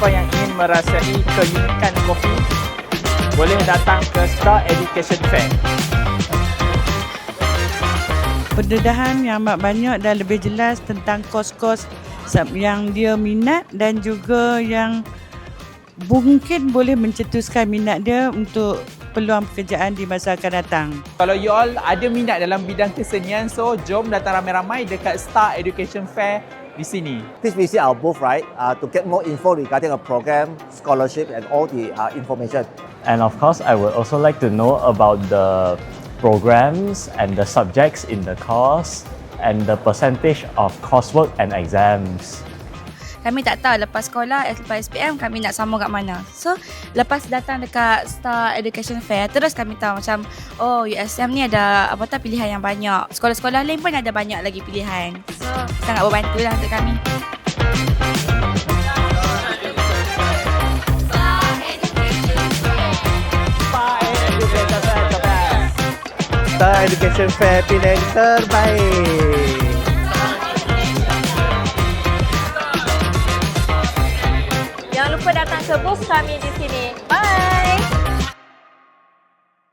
Siapa yang ingin merasai keunikan kopi, boleh datang ke Star Education Fair. Pendedahan yang amat banyak dan lebih jelas tentang kos-kos yang dia minat dan juga yang mungkin boleh mencetuskan minat dia untuk peluang pekerjaan di masa akan datang. Kalau you all ada minat dalam bidang kesenian, so jom datang ramai-ramai dekat Star Education Fair di sini. Please visit our booth, right, to get more info regarding a program, scholarship, and all the information. And of course, I would also like to know about the programs and the subjects in the course and the percentage of coursework and exams. Kami tak tahu lepas sekolah, lepas SPM kami nak sambung kat mana. So, lepas datang dekat Star Education Fair, terus kami tahu macam, oh USM ni ada pilihan yang banyak. Sekolah-sekolah lain pun ada banyak lagi pilihan. So, sangat membantu lah untuk kami. Star Education Fair pilihan terbaik. Jangan lupa datang ke booth kami di sini. Bye!